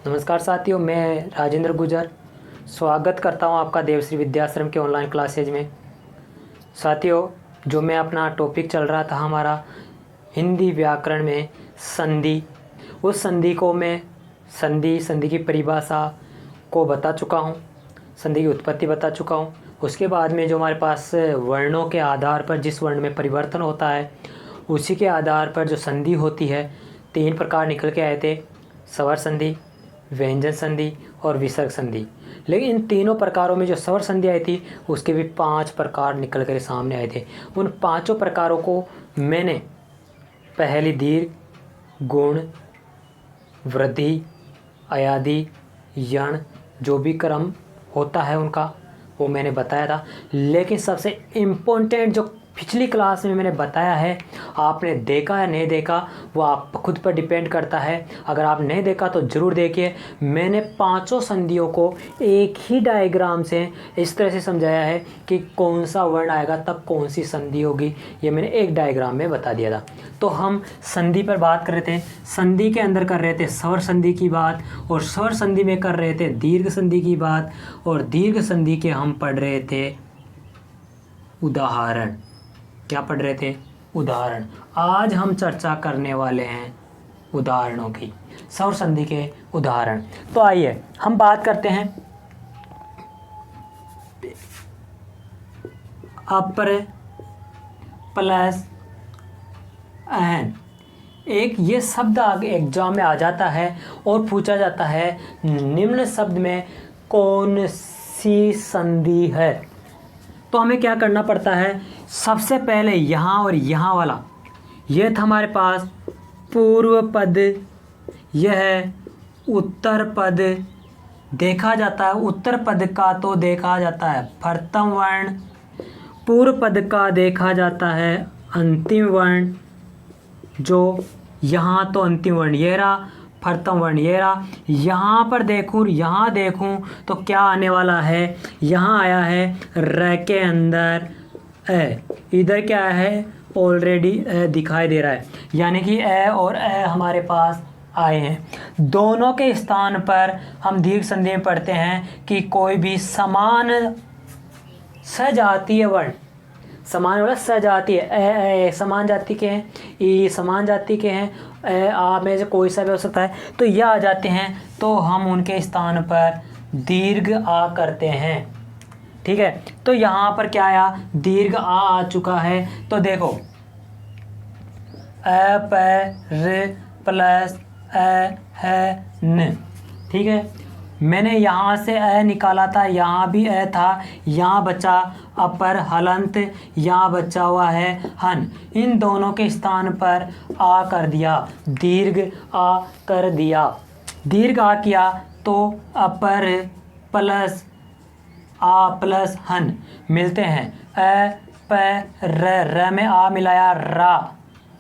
नमस्कार साथियों, मैं राजेंद्र गुजर स्वागत करता हूं आपका देवश्री विद्याश्रम के ऑनलाइन क्लासेज में। साथियों, जो मैं अपना टॉपिक चल रहा था हमारा हिंदी व्याकरण में संधि, उस संधि को मैं संधि की परिभाषा को बता चुका हूं, संधि की उत्पत्ति बता चुका हूं। उसके बाद में जो हमारे पास वर्णों के आधार पर जिस वर्ण में परिवर्तन होता है उसी के आधार पर जो संधि होती है, 3 प्रकार निकल के आए थे: स्वर संधि, व्यंजन संधि और विसर्ग संधि। लेकिन इन तीनों प्रकारों में जो स्वर संधि आई थी उसके भी 5 प्रकार निकल कर सामने आए थे। उन पांचों प्रकारों को मैंने पहली दीर्घ, गुण, वृद्धि, अयादि, यण, जो भी क्रम होता है उनका वो मैंने बताया था। लेकिन सबसे इम्पोर्टेंट जो पिछली क्लास में मैंने बताया है, आपने देखा या नहीं देखा वो आप खुद पर डिपेंड करता है। अगर आप नहीं देखा तो ज़रूर देखिए। मैंने पांचों संधियों को एक ही डायग्राम से इस तरह से समझाया है कि कौन सा वर्ण आएगा तब कौन सी संधि होगी, ये मैंने एक डायग्राम में बता दिया था। तो हम संधि पर बात कर रहे थे, संधि के अंदर कर रहे थे स्वर संधि की बात, और स्वर संधि में कर रहे थे दीर्घ संधि की बात, और दीर्घ संधि के हम पढ़ रहे थे उदाहरण। क्या पढ़ रहे थे? उदाहरण। आज हम चर्चा करने वाले हैं उदाहरणों की, स्वर संधि के उदाहरण। तो आइए हम बात करते हैं अपर प्लस अहन। एक ये शब्द आगे एग्जाम में आ जाता है और पूछा जाता है निम्न शब्द में कौन सी संधि है। तो हमें क्या करना पड़ता है, सबसे पहले यहाँ और यहाँ वाला, यह था हमारे पास पूर्व पद, यह है उत्तर पद। देखा जाता है उत्तर पद का तो देखा जाता है प्रथम वर्ण, पूर्व पद का देखा जाता है अंतिम वर्ण। जो यहाँ तो अंतिम वर्ण ये रहा, प्रथम वर्ण ये रहा। यहाँ पर देखूँ, यहाँ देखूँ तो क्या आने वाला है, यहाँ आया है र के अंदर ए, इधर क्या है ऑलरेडी दिखाई दे रहा है, यानी कि ए और ए हमारे पास आए हैं। दोनों के स्थान पर हम दीर्घ संधि में पढ़ते हैं कि कोई भी समान सजातीय वर्ण, समान वाला सजातीय, ए समान जाति के हैं, ई समान जाति के हैं, ए आ में से कोई सा भी हो सकता है, तो यह आ जाते हैं तो हम उनके स्थान पर दीर्घ आ करते हैं। ठीक है, तो यहाँ पर क्या आया, दीर्घ आ चुका है। तो देखो अ प र प्लस अ है न। ठीक है, मैंने यहाँ से अ निकाला था, यहाँ भी अ था, यहाँ बचा अपर हलंत, यहाँ बचा हुआ है हन। इन दोनों के स्थान पर आ कर दिया, दीर्घ आ कर दिया। दीर्घ आ किया तो अपर प्लस आ प्लस हन मिलते हैं अ प र में आ मिलाया रा,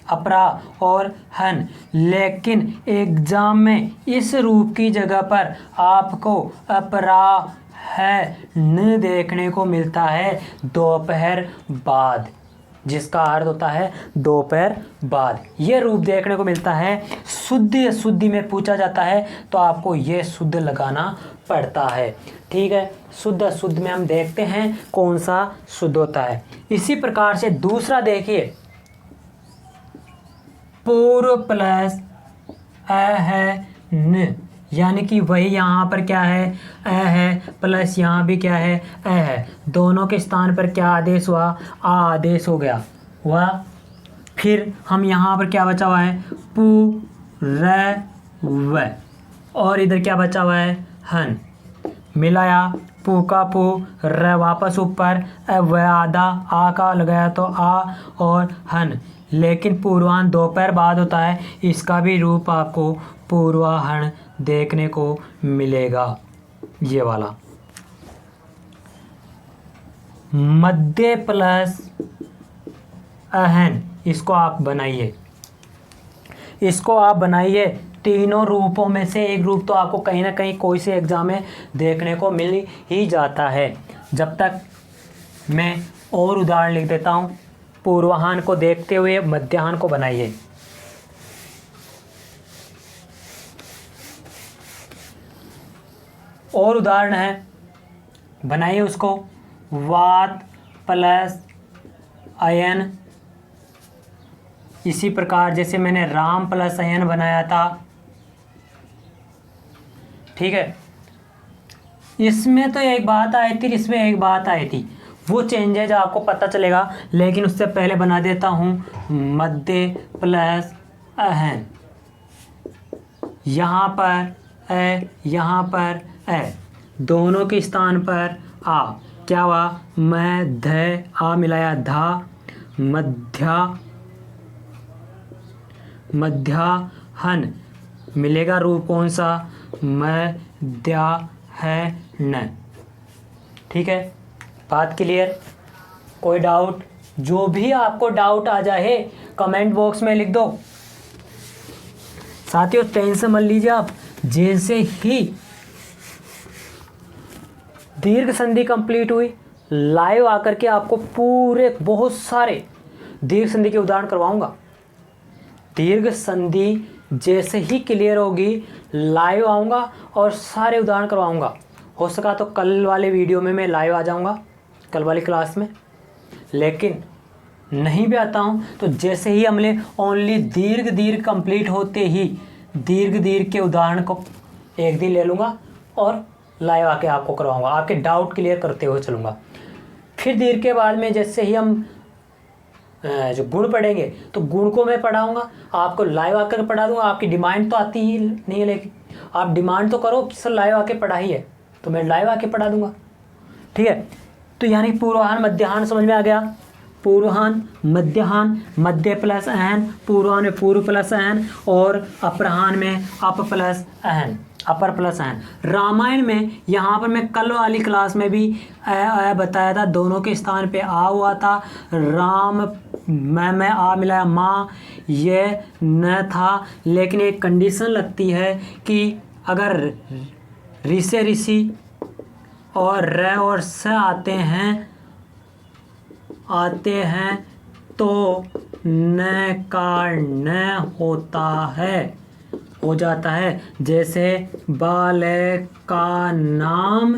अपरा और हन। लेकिन एग्जाम में इस रूप की जगह पर आपको अपरा है न देखने को मिलता है दोपहर बाद, जिसका अर्थ होता है दोपहर बाद। ये रूप देखने को मिलता है। शुद्धि में पूछा जाता है तो आपको ये शुद्ध लगाना पड़ता है। ठीक है, शुद्ध में हम देखते हैं कौन सा शुद्ध होता है। इसी प्रकार से दूसरा देखिए, पूर्व प्लस अ है न, यानी कि वही यहाँ पर क्या है अ है, प्लस यहाँ भी क्या है अ है। दोनों के स्थान पर क्या आदेश हुआ, आ आदेश हो गया हुआ। फिर हम यहाँ पर क्या बचा हुआ है, पू र व, और इधर क्या बचा हुआ है हन। मिलाया पू का पू, र वापस ऊपर, व आधा, आ का लगाया तो आ और हन। लेकिन पूर्वाह्न दोपहर बाद होता है, इसका भी रूप आपको पूर्वाह्न देखने को मिलेगा, ये वाला। मध्य प्लस अहन, इसको आप बनाइए, इसको आप बनाइए। तीनों रूपों में से एक रूप तो आपको कहीं ना कहीं कोई से एग्जाम में देखने को मिल ही जाता है। जब तक मैं और उदाहरण लिख देता हूँ, पूर्वाह्न को देखते हुए मध्याह्न को बनाइए। और उदाहरण है, बनाइए उसको। वात प्लस अयन, इसी प्रकार जैसे मैंने राम प्लस अयन बनाया था, ठीक है। इसमें तो एक बात आई थी, इसमें एक बात आई थी, वो चेंजेज आपको पता चलेगा, लेकिन उससे पहले बना देता हूँ मध्य प्लस अहन। यहाँ पर ए, यहाँ पर ए, दोनों के स्थान पर आ, क्या हुआ, मध्य, आ मिलाया धा, मध्याहन, मिलेगा रूप कौन सा, मध्याहन। ठीक है, बात क्लियर? कोई डाउट? जो भी आपको डाउट आ जाए कमेंट बॉक्स में लिख दो। साथियों टेंशन मत लीजिए आप, जैसे ही दीर्घ संधि कंप्लीट हुई, लाइव आकर के आपको पूरे बहुत सारे दीर्घ संधि के उदाहरण करवाऊंगा। दीर्घ संधि जैसे ही क्लियर होगी, लाइव आऊँगा और सारे उदाहरण करवाऊँगा। हो सका तो कल वाले वीडियो में मैं लाइव आ जाऊँगा, कल वाली क्लास में। लेकिन नहीं भी आता हूँ तो जैसे ही हमने ओनली दीर्घ कंप्लीट होते ही दीर्घ के उदाहरण को एक दिन ले लूँगा और लाइव आके आपको करवाऊँगा, आपके डाउट क्लियर करते हुए चलूँगा। फिर दीर्घ के बाद में जैसे ही हम जो गुण पढ़ेंगे तो गुण को मैं पढ़ाऊँगा, आपको लाइव आकर पढ़ा दूँगा। आपकी डिमांड तो आती ही नहीं है, लेकिन आप डिमांड तो करो कि सर लाइव आके पढ़ाइए, तो मैं लाइव आके पढ़ा दूँगा। ठीक है, तो यानी पूर्वाह्न मध्याह्न समझ में आ गया। पूर्वाह्न मध्याह्न, मध्य प्लस अहन, पूर्वाह्न में पूर्व प्लस अहन और अपराह्न में अप प्लस अहन, अपर प्लस अहन। रामायण में यहाँ पर मैं कल वाली क्लास में भी बताया था, दोनों के स्थान पे आ हुआ था। राम मैं आ मिलाया माँ, ये न था, लेकिन एक कंडीशन लगती है कि अगर ऋ से ऋषि और र और स आते हैं तो न का न होता है, हो जाता है। जैसे बालक का नाम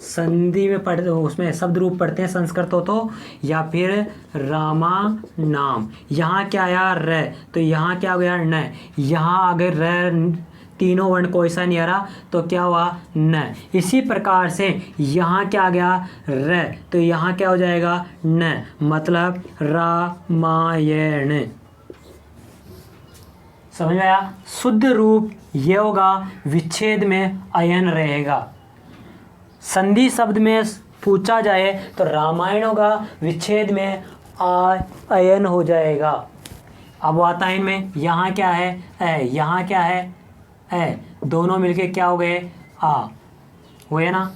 संधि में पढ़ते, उसमें शब्द रूप पढ़ते हैं संस्कृत हो तो, या फिर रामा नाम। यहाँ क्या आया र, तो यहाँ क्या हो गया न। यहाँ अगर र तीनों वर्ण कोई सा नहीं आ रहा तो क्या हुआ न। इसी प्रकार से यहाँ क्या आ गया र, तो यहाँ क्या हो जाएगा न, मतलब रामायण। समझ में आया? शुद्ध रूप ये होगा, विच्छेद में अयन रहेगा। संधि शब्द में पूछा जाए तो रामायण होगा, विच्छेद में अयन हो जाएगा। अब वातायन में यहाँ क्या है ए, यहाँ क्या है ए, दोनों मिलके क्या हो गए आ, हुए ना।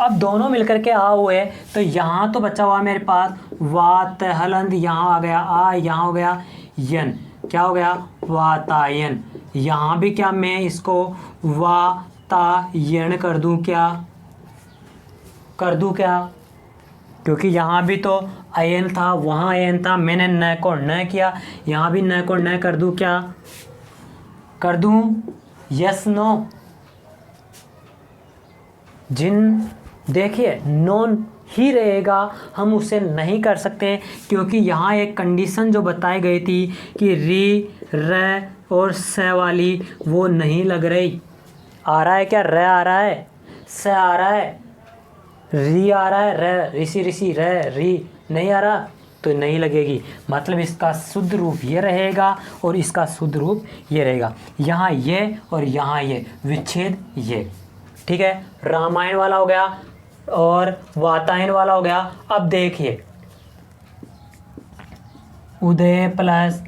अब दोनों मिलकर के आ हुए तो यहाँ तो बचा हुआ मेरे पास वात हलंद, यहाँ आ गया आ, यहाँ हो गया यन, क्या हो गया वातायन। यहाँ भी क्या मैं इसको वातायन कर दूं, क्या कर दूं क्या, क्योंकि यहाँ भी तो अयन था, वहाँ अयन था, मैंने न को न किया, यहाँ भी न को न कर दूं, क्या कर दूं, यस नो। जिन देखिए नॉन ही रहेगा, हम उसे नहीं कर सकते, क्योंकि यहाँ एक कंडीशन जो बताई गई थी कि री र और स वाली वो नहीं लग रही। आ रहा है क्या, र आ रहा है, स आ रहा है, री आ रहा है, र ऋषि ऋषि र री नहीं आ रहा तो नहीं लगेगी। मतलब इसका शुद्ध रूप ये रहेगा और इसका शुद्ध रूप ये रहेगा। यहाँ ये और यहाँ ये, विच्छेद ये। ठीक है, रामायण वाला हो गया और वातायन वाला हो गया। अब देखिए उदय प्लस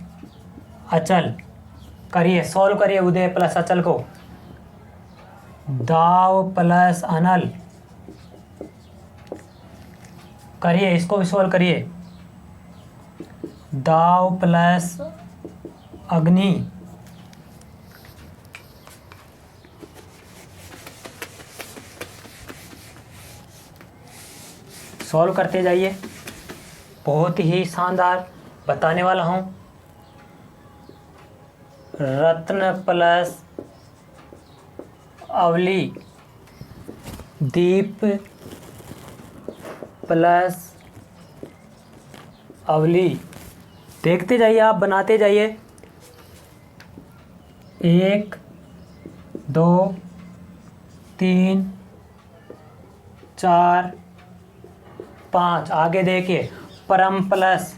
अचल, करिए सॉल्व करिए उदय प्लस अचल को। दाव प्लस अनल, करिए इसको भी सॉल्व करिए। दाव प्लस अग्नि, सॉल्व करते जाइए, बहुत ही शानदार बताने वाला हूँ। रत्न प्लस अवली, दीप प्लस अवली। देखते जाइए, आप बनाते जाइए। 1 2 3 4 5। आगे देखिए, परम प्लस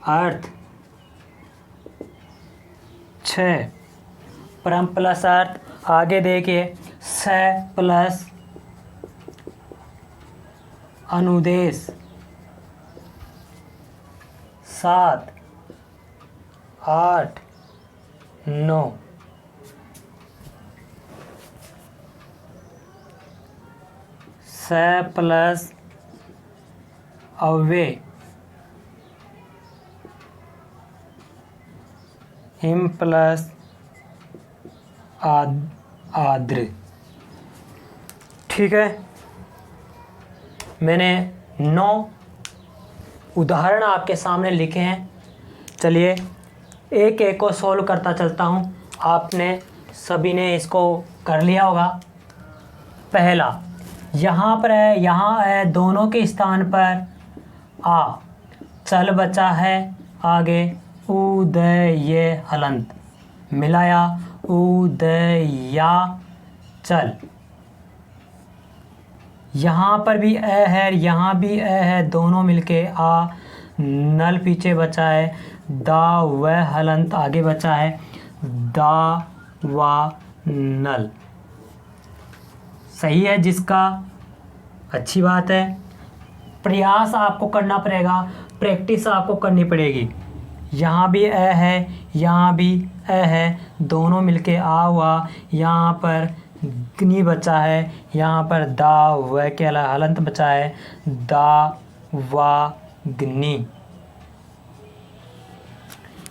अर्थ 6, परम प्लस अर्थ। आगे देखिए, स प्लस अनुदेश 7 8 9। स प्लस अव्यय हिम प्लस आद्र। ठीक है, मैंने 9 उदाहरण आपके सामने लिखे हैं। चलिए एक एक को सॉल्व करता चलता हूँ। आपने सभी ने इसको कर लिया होगा। पहला, यहाँ पर है, यहाँ है, दोनों के स्थान पर आ, चल बचा है, आगे उदय हलंत, मिलाया उदया चल। यहाँ पर भी ए है, यहाँ भी ए है, दोनों मिलके आ, नल पीछे बचा है, दा व हलंत आगे बचा है, दा वा नल। सही है जिसका, अच्छी बात है। प्रयास आपको करना पड़ेगा, प्रैक्टिस आपको करनी पड़ेगी। यहाँ भी ए है, यहाँ भी ए है, दोनों मिलके आ हुआ, यहाँ पर ग्नि बचा है, यहाँ पर दा व के अलावा हलंत बचा है, दा वा ग्नि।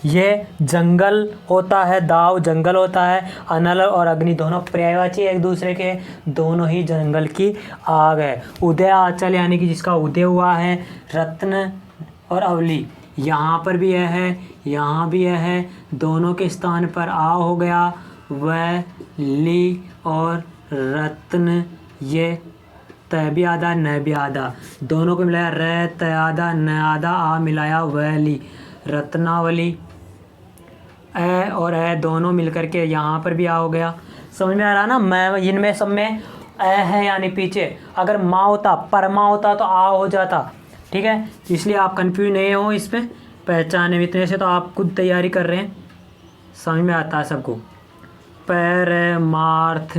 ये जंगल होता है, दाव जंगल होता है, अनल और अग्नि दोनों पर्यायवाची एक दूसरे के, दोनों ही जंगल की आग है। उदय आंचल यानी कि जिसका उदय हुआ है, रत्न और अवली, यहाँ पर भी यह है, यहाँ भी यह है, दोनों के स्थान पर आ हो गया, व ली और रत्न, ये त भी आधा न भी आधा, दोनों को मिलाया र त आधा न आधा, आ मिलाया व ली, रत्नावली। ए और ए दोनों मिलकर के यहाँ पर भी आ हो गया। समझ में आ रहा ना? मैं इनमें सब में ए है यानी पीछे, अगर माँ होता, परमा होता तो आ हो जाता। ठीक है, इसलिए आप कंफ्यूज नहीं हो इसमें, पहचाने इतने से तो आप खुद तैयारी कर रहे हैं, समझ में आता है सबको। परमार्थ,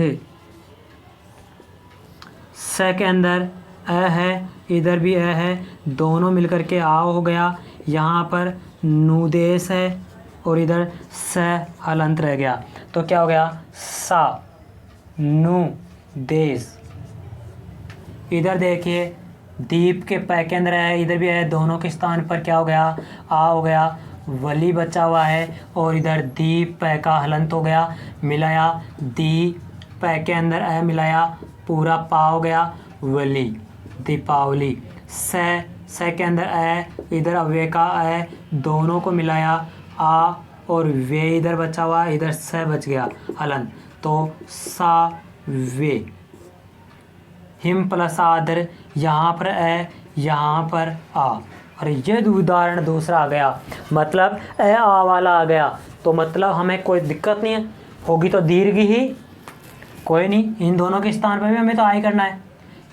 स के अंदर अ है, इधर भी अ है, दोनों मिलकर के आ हो गया, यहाँ पर नुदेश है और इधर स हलंत रह गया, तो क्या हो गया, सा नु देश। इधर देखिए, दीप के पै के अंदर है, इधर भी है, दोनों के स्थान पर क्या हो गया, आ हो गया, वली बचा हुआ है, और इधर दीप पै का हलंत हो गया, मिलाया दी पै के अंदर ए मिलाया, पूरा पा हो गया, वली, दीपावली। स के अंदर ए, इधर अव्यय का ए, दोनों को मिलाया, आ और वे इधर बचा हुआ, इधर स बच गया हलंत, तो सा वे। हिम प्लस आदर, यहाँ पर ए, यहाँ पर आ, और ये उदाहरण दूसरा आ गया, मतलब ए आ वाला आ गया, तो मतलब हमें कोई दिक्कत नहीं है, होगी तो दीर्घ ही, कोई नहीं, इन दोनों के स्थान पर भी हमें तो आ ही करना है।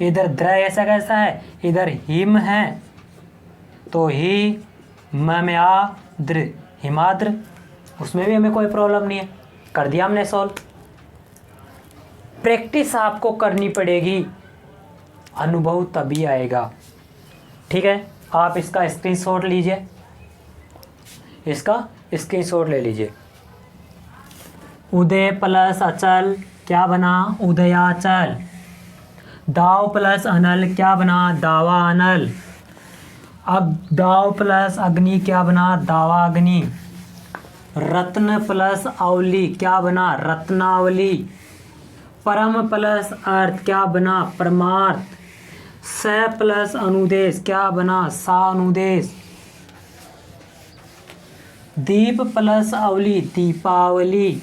इधर द्र ऐसा कैसा है, इधर हिम है, तो ही म में आ द्र, हिमाद्र, उसमें भी हमें कोई प्रॉब्लम नहीं है, कर दिया हमने सॉल्व। प्रैक्टिस आपको करनी पड़ेगी, अनुभव तभी आएगा। ठीक है, आप इसका स्क्रीनशॉट लीजिए, इसका स्क्रीनशॉट ले लीजिए। उदय प्लस अचल क्या बना, उदयाचल। दाव प्लस अनल क्या बना, दावा अनल। अब दाव प्लस अग्नि क्या बना, दावा अग्नि। रत्न प्लस अवली क्या बना, रत्नावली। परम प्लस अर्थ क्या बना, परमार्थ। स प्लस अनुदेश क्या बना, सा अनुदेश। दीप प्लस अवली दीपावली,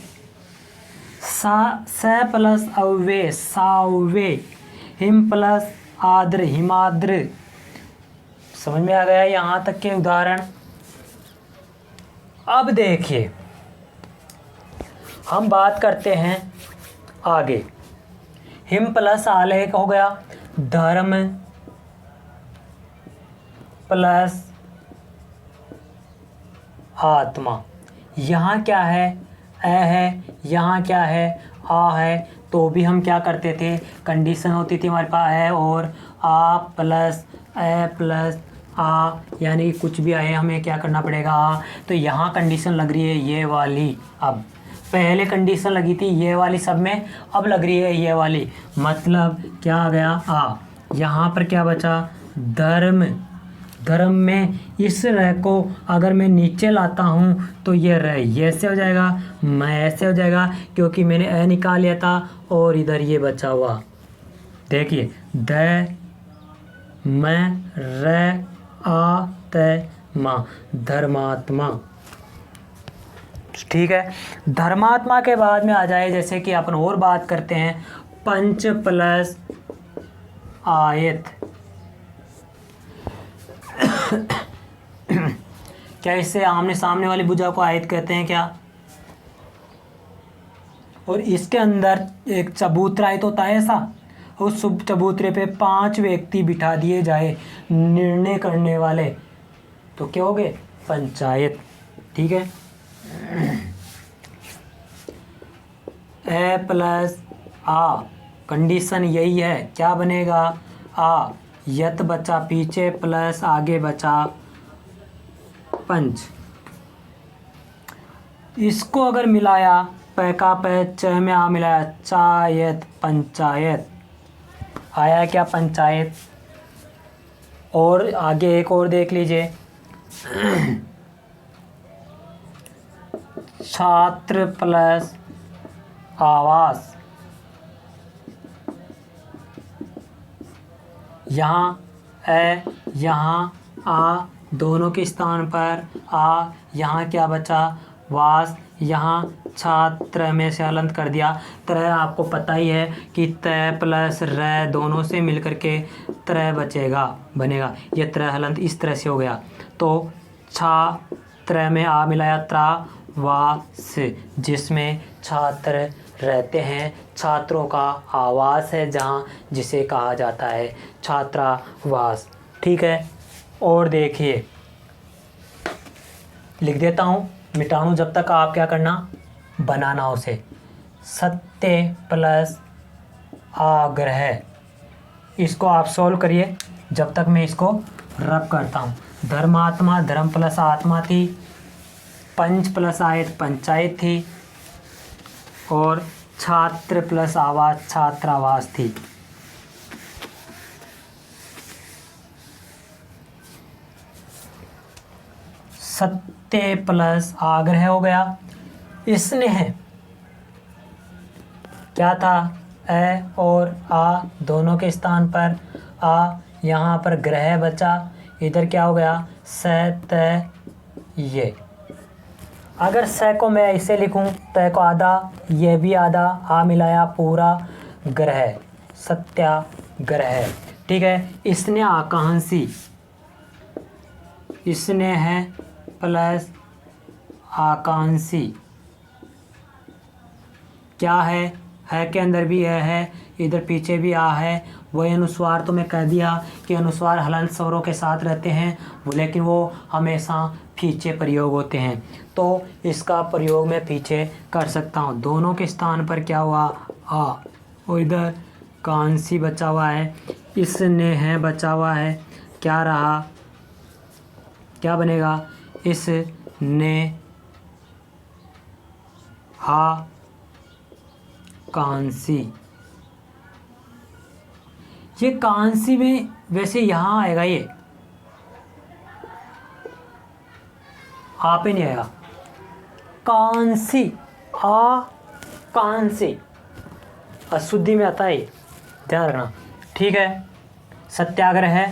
स प्लस अव्वे साव्वे, हिम प्लस आद्र हिमाद्र। समझ में आ गया यहाँ तक के उदाहरण। अब देखिए हम बात करते हैं आगे। हिम प्लस आलेख हो गया, धर्म प्लस आत्मा। यहाँ क्या है, है, यहाँ क्या है, आ है। तो भी हम क्या करते थे, कंडीशन होती थी हमारे पास है और आ प्लस ए प्लस आ, यानी कुछ भी आए हमें क्या करना पड़ेगा आ। तो यहाँ कंडीशन लग रही है ये वाली, अब पहले कंडीशन लगी थी ये वाली सब में, अब लग रही है ये वाली। मतलब क्या आ गया आ। यहाँ पर क्या बचा, धर्म। धर्म में इस रह को अगर मैं नीचे लाता हूँ तो ये रह ये ऐसे हो जाएगा, मैं ऐसे हो जाएगा, क्योंकि मैंने ए निकाल लिया था और इधर ये बचा हुआ। देखिए द मैं र आ त मा, धर्मात्मा। ठीक है, धर्मात्मा के बाद में आ जाए, जैसे कि अपन और बात करते हैं, पंच प्लस आयत। क्या इससे आमने सामने वाली भुजा को आयत कहते हैं क्या? और इसके अंदर एक चबूतरा आयत होता है ऐसा, उस चबूतरे पे 5 व्यक्ति बिठा दिए जाए निर्णय करने वाले, तो क्या हो गए, पंचायत। ठीक है, ए प्लस आ, कंडीशन यही है, क्या बनेगा आ, यत बचा पीछे प्लस आगे बचा पंच। इसको अगर मिलाया पै का पै च में आ मिलाया चायत, पंचायत आया क्या, पंचायत। और आगे एक और देख लीजिए, छात्र प्लस आवास। यहाँ ए यहाँ आ, दोनों के स्थान पर आ, यहाँ क्या बचा वास, यहाँ छात्र में से हलंत कर दिया। त्रय आपको पता ही है कि तय प्लस र दोनों से मिलकर के त्रय बचेगा बनेगा, ये त्रय हलंत इस तरह से हो गया। तो छात्र में आ मिलाया त्रा वास, जिसमें छात्र रहते हैं, छात्रों का आवास है जहाँ, जिसे कहा जाता है छात्रावास। ठीक है, और देखिए लिख देता हूँ, मिटाऊँ जब तक आप क्या करना, बनाना उसे। सत्य प्लस आग्रह, इसको आप सॉल्व करिए जब तक मैं इसको रब करता हूँ। धर्मात्मा, धर्म प्लस आत्मा थी, पंच प्लस आयत पंचायत थी, और छात्र प्लस आवास छात्रावास थी। सत्य प्लस आग्रह हो गया। स्नेह क्या था, ए और आ दोनों के स्थान पर आ, यहाँ पर ग्रह बचा, इधर क्या हो गया स ये। अगर स को मैं ऐसे लिखूं, त को आधा, ये भी आधा, आ मिलाया पूरा ग्रह, सत्याग्रह। ठीक है, इसने आकांक्षी, इसने है प्लस आकांक्षी, क्या है के अंदर भी है, इधर पीछे भी आ है। वही अनुस्वार तो मैं कह दिया कि अनुस्वार हलंत स्वरों के साथ रहते हैं, लेकिन वो हमेशा पीछे प्रयोग होते हैं, तो इसका प्रयोग मैं पीछे कर सकता हूँ। दोनों के स्थान पर क्या हुआ आ, और इधर कांसी बचा हुआ है, इसने है बचा हुआ है, क्या रहा, क्या बनेगा, इसने हा कांसी। ये कांसी में वैसे यहाँ आएगा, ये आप ही नहीं आएगा, कांसी, आ कांसी अशुद्धि में आता है, ध्यान रखना। ठीक है, सत्याग्रह है,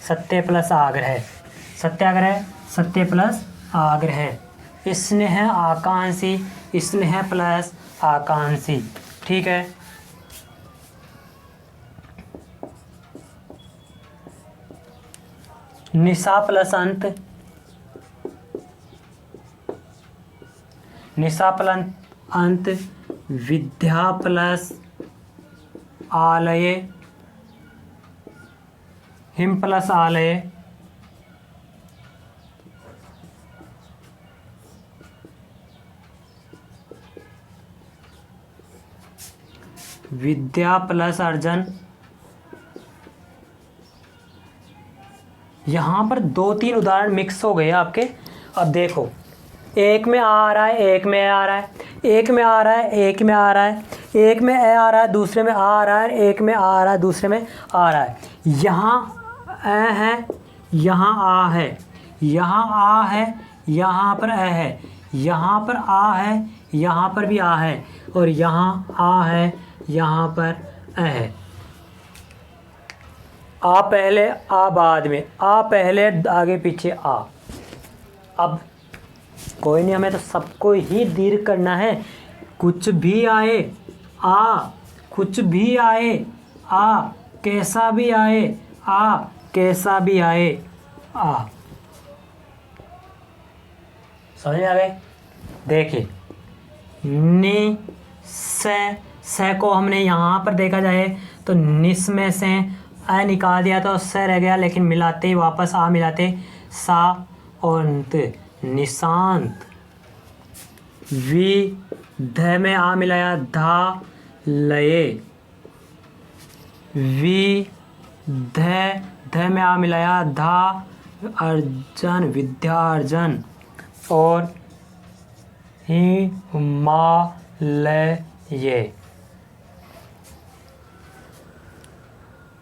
सत्य प्लस आग्रह, सत्याग्रह सत्य प्लस आग्रह। स्नेह आकांक्षी, स्नेह प्लस आकांक्षी। ठीक है, निशा प्लस अंत, निशा प्लस अंत, विद्या प्लस आलय, हिम प्लस आलय, विद्या प्लस अर्जन। यहाँ पर 2-3 उदाहरण मिक्स हो गए आपके। अब देखो, एक में आ रहा है, एक में आ रहा है, एक में आ रहा है, एक में आ रहा है, एक में आ रहा है, दूसरे में आ रहा है, एक में आ रहा है, दूसरे में आ रहा है। यहाँ ए है, यहाँ आ है, यहाँ आ है, यहाँ पर ए है, यहाँ पर आ है, यहाँ पर भी आ है, और यहाँ आ है, यहाँ पर ए है। आ पहले, आ बाद में, आ पहले, आगे पीछे आ। अब कोई नहीं, हमें तो सबको ही दीर्घ करना है। कुछ भी आए आ, कुछ भी आए आ, कैसा भी आए आ, कैसा भी आए आ। समझ में आ गए? देखिए, नि से को हमने यहाँ पर देखा जाए तो निस में से आ निकाल दिया तो स रह गया, लेकिन मिलाते ही वापस आ मिलाते सा और अंत, निशांत। वि ध में आ मिलाया धा, लये। वि ध में आ मिलाया धा, अर्जन, विद्यार्जन। और हिमालय।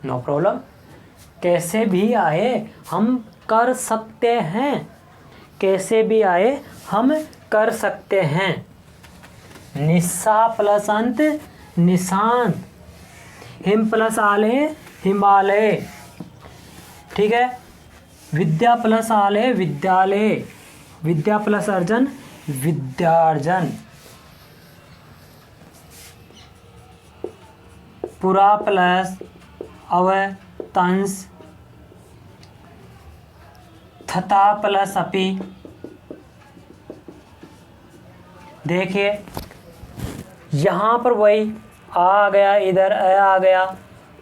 नो प्रॉब्लम, कैसे भी आए हम कर सकते हैं, कैसे भी आए हम कर सकते हैं। निशा प्लस अंत, निशांत। हिम प्लस आलय, हिमालय। ठीक है, विद्या प्लस आलय, विद्यालय। विद्या प्लस अर्जन, विद्यार्जन। पुरा प्लस अवतंस, थता प्लस अपि। देखिए, यहाँ पर वही आ गया, इधर अ आ गया,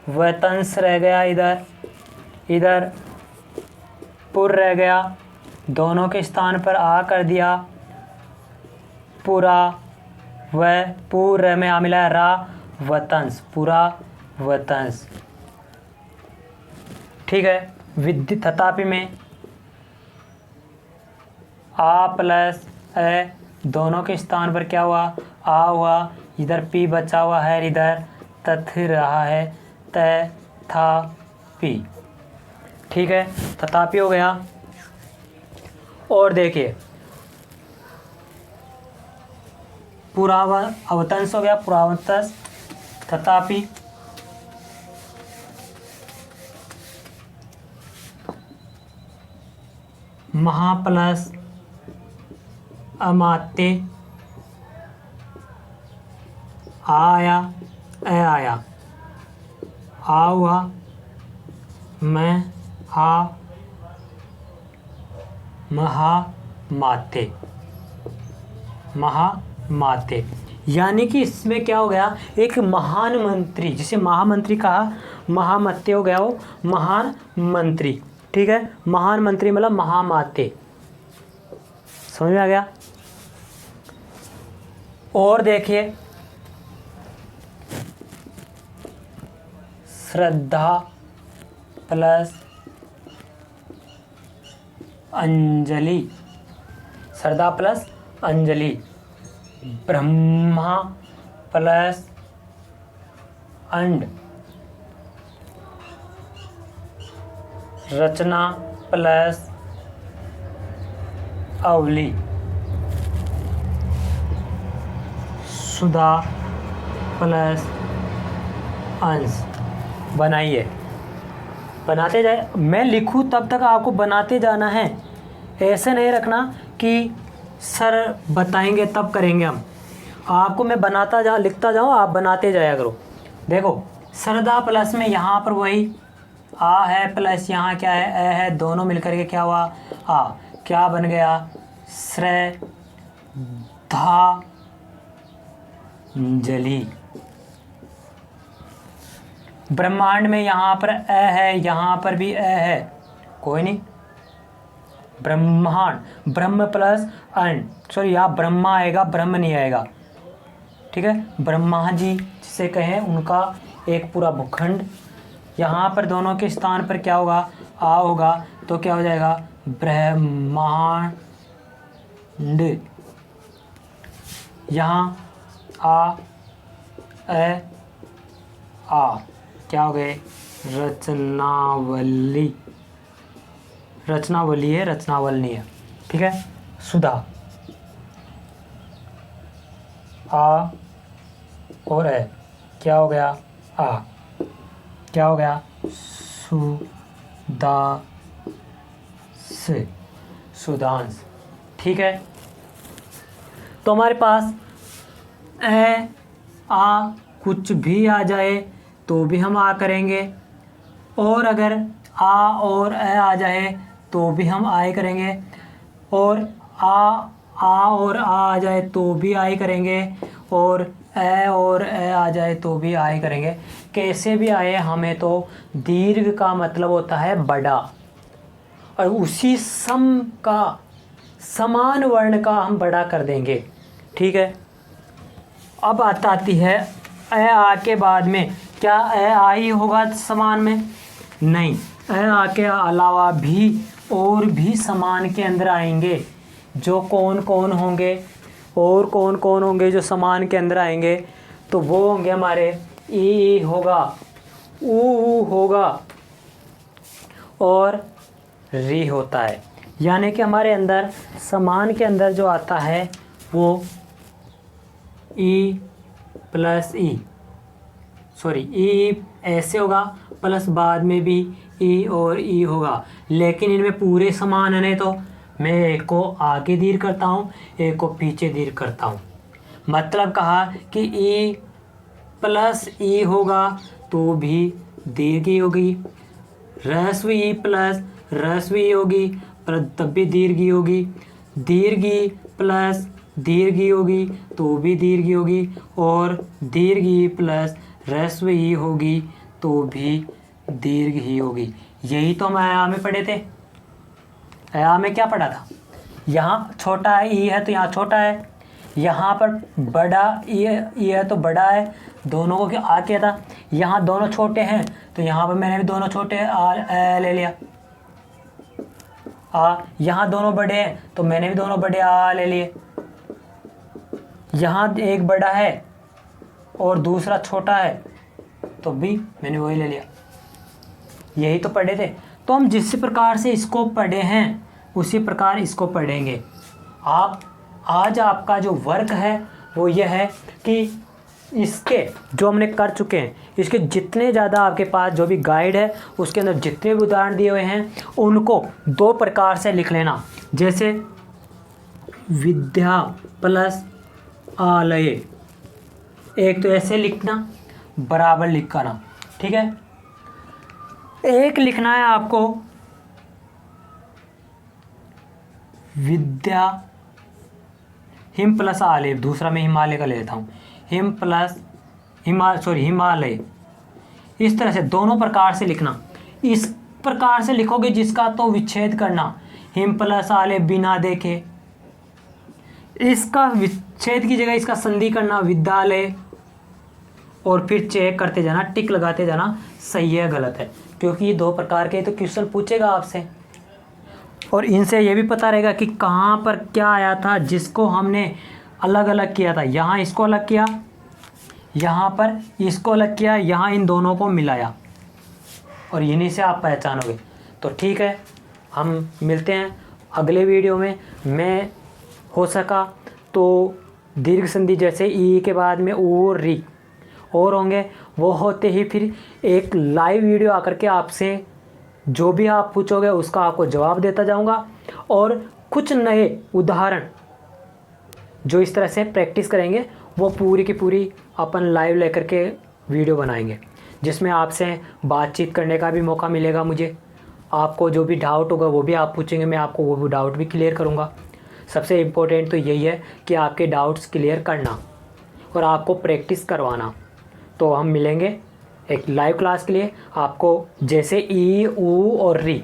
वतंस रह गया, इधर इधर पुर रह गया, दोनों के स्थान पर आ कर दिया। पूरा व पूर्व में आ मिला रा, वतंस, पूरा वतंस। ठीक है, विद्य तथापि में आ प्लस ए, दोनों के स्थान पर क्या हुआ, आ हुआ, इधर पी बचा हुआ है, इधर तथ रहा है, त था पी। ठीक है, तथापि हो गया। और देखिए, पुरावा अवतंस हो गया, पुरावतंस, तथापि। महा प्लस अमात्य, आया, ए आया, आ हुआ, मैं हा, महा माते, महामाते। यानी कि इसमें क्या हो गया, एक महान मंत्री, जिसे महामंत्री कहा, महामत्य हो गया वो महान मंत्री। ठीक है, महान मंत्री मतलब महामाते। समझ में आ गया? और देखिए, श्रद्धा प्लस अंजलि, श्रद्धा प्लस अंजलि। ब्रह्मा प्लस अंड, रचना प्लस अवली। सुधा प्लस अंश। बनाइए, बनाते जाए, मैं लिखूं तब तक आपको बनाते जाना है। ऐसे नहीं रखना कि सर बताएंगे तब करेंगे हम। आपको मैं बनाता जा लिखता जाऊँ, आप बनाते जाया करो। देखो सरदा प्लस में यहाँ पर वही आ है प्लस यहाँ क्या है ए है, दोनों मिलकर के क्या हुआ आ, क्या बन गया श्रद्धांजलि। ब्रह्मांड में यहाँ पर ए है, यहाँ पर भी ए है, कोई नहीं, ब्रह्मांड ब्रह्म प्लस अंड, सॉरी यहाँ ब्रह्मा आएगा, ब्रह्म नहीं आएगा, ठीक है। ब्रह्मा जी जिसे कहें उनका एक पूरा भूखंड, यहाँ पर दोनों के स्थान पर क्या होगा आ होगा, तो क्या हो जाएगा ब्रह्मांड। यहाँ आ ए आ क्या हो गए रचनावली, रचनावली है, रचनावल नहीं है, ठीक है। सुधा आ और ए क्या हो गया आ, क्या हो गया सुदा से सुधांश, ठीक है। तो हमारे पास ए आ कुछ भी आ जाए तो भी हम आ करेंगे, और अगर आ और ए आ जाए तो भी हम आए करेंगे, और आ और आ जाए तो भी आए करेंगे, और ए और ए आ जाए तो भी आए करेंगे। कैसे भी आए, हमें तो दीर्घ का मतलब होता है बड़ा, और उसी सम का समान वर्ण का हम बड़ा कर देंगे, ठीक है। अब आती है ए आ के बाद में, क्या ए आ ही होगा समान में, नहीं, ए आ के अलावा भी और भी समान के अंदर आएंगे। जो कौन कौन होंगे, और कौन कौन होंगे जो समान के अंदर आएंगे, तो वो होंगे हमारे ई होगा, ऊ होगा, और री होता है। यानी कि हमारे अंदर समान के अंदर जो आता है वो ई प्लस ई, सॉरी ई ऐसे होगा, प्लस बाद में भी ई और ई होगा, लेकिन इनमें पूरे समान है। नहीं तो मैं एक को आगे दीर्घ करता हूँ, एक को पीछे दीर्घ करता हूँ। मतलब कहा कि ई प्लस ई होगा तो भी दीर्घ ही होगी, ह्रस्व ई प्लस ह्रस्व ई होगी पर तब भी दीर्घ ही होगी, दीर्घ ई प्लस दीर्घ ई होगी तो भी दीर्घ ही होगी, और दीर्घ ई प्लस ह्रस्व ई होगी तो भी दीर्घ ही होगी। यही तो हम आया में पढ़े थे। आया में क्या पढ़ा था, यहाँ छोटा है ई है तो यहाँ छोटा है, यहाँ पर बड़ा ई है तो बड़ा है, दोनों को आ किया था। यहाँ दोनों छोटे हैं तो यहाँ पर मैंने भी दोनों छोटे आ ले लिया, आ। यहाँ दोनों बड़े हैं तो मैंने भी दोनों बड़े आ ले लिए। यहाँ एक बड़ा है और दूसरा छोटा है तो भी मैंने वही ले लिया। यही तो पढ़े थे। तो हम जिस प्रकार से इसको पढ़े हैं उसी प्रकार इसको पढ़ेंगे। आप आज आपका जो वर्क है वो यह है कि इसके जो हमने कर चुके हैं, इसके जितने ज़्यादा आपके पास जो भी गाइड है उसके अंदर जितने भी उदाहरण दिए हुए हैं उनको दो प्रकार से लिख लेना। जैसे विद्या प्लस आलय, एक तो ऐसे लिखना, बराबर लिखना, ठीक है। एक लिखना है आपको विद्या हिम प्लस आलय, दूसरा मैं हिमालय का ले लेता हूँ, हिम प्लस हिमालय। इस तरह से दोनों प्रकार से लिखना। इस प्रकार से लिखोगे जिसका तो विच्छेद करना, हिम प्लस आलय बिना देखे, इसका विच्छेद की जगह इसका संधि करना विद्यालय, और फिर चेक करते जाना, टिक लगाते जाना सही है गलत है, क्योंकि ये दो प्रकार के तो क्वेश्चन पूछेगा आपसे, और इनसे ये भी पता रहेगा कि कहाँ पर क्या आया था जिसको हमने अलग अलग किया था। यहाँ इसको अलग किया, यहाँ पर इसको अलग किया, यहाँ इन दोनों को मिलाया, और इन्हीं से आप पहचानोगे। तो ठीक है, हम मिलते हैं अगले वीडियो में। मैं हो सका तो दीर्घ संधि जैसे ई के बाद में ओ और री और होंगे, वो होते ही फिर एक लाइव वीडियो आकर के आपसे जो भी आप पूछोगे उसका आपको जवाब देता जाऊंगा, और कुछ नए उदाहरण जो इस तरह से प्रैक्टिस करेंगे वो पूरी की पूरी अपन लाइव लेकर के वीडियो बनाएंगे, जिसमें आपसे बातचीत करने का भी मौका मिलेगा मुझे। आपको जो भी डाउट होगा वो भी आप पूछेंगे, मैं आपको वो भी डाउट भी क्लियर करूँगा। सबसे इम्पोर्टेंट तो यही है कि आपके डाउट्स क्लियर करना और आपको प्रैक्टिस करवाना। तो हम मिलेंगे एक लाइव क्लास के लिए। आपको जैसे ई ऊ और री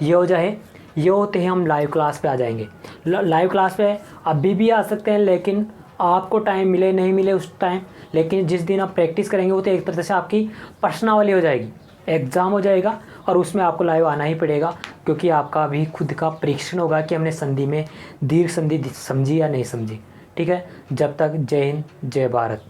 ये हो जाए, ये होते ही हम लाइव क्लास पे आ जाएंगे। लाइव क्लास पे अभी भी आ सकते हैं, लेकिन आपको टाइम मिले नहीं मिले उस टाइम, लेकिन जिस दिन आप प्रैक्टिस करेंगे वो तो एक तरह से आपकी पर्सनल हो जाएगी, एग्ज़ाम हो जाएगा और उसमें आपको लाइव आना ही पड़ेगा, क्योंकि आपका भी खुद का परीक्षण होगा कि हमने संधि में दीर्घ संधि समझी या नहीं समझी। ठीक है, जब तक जय हिंद जय भारत।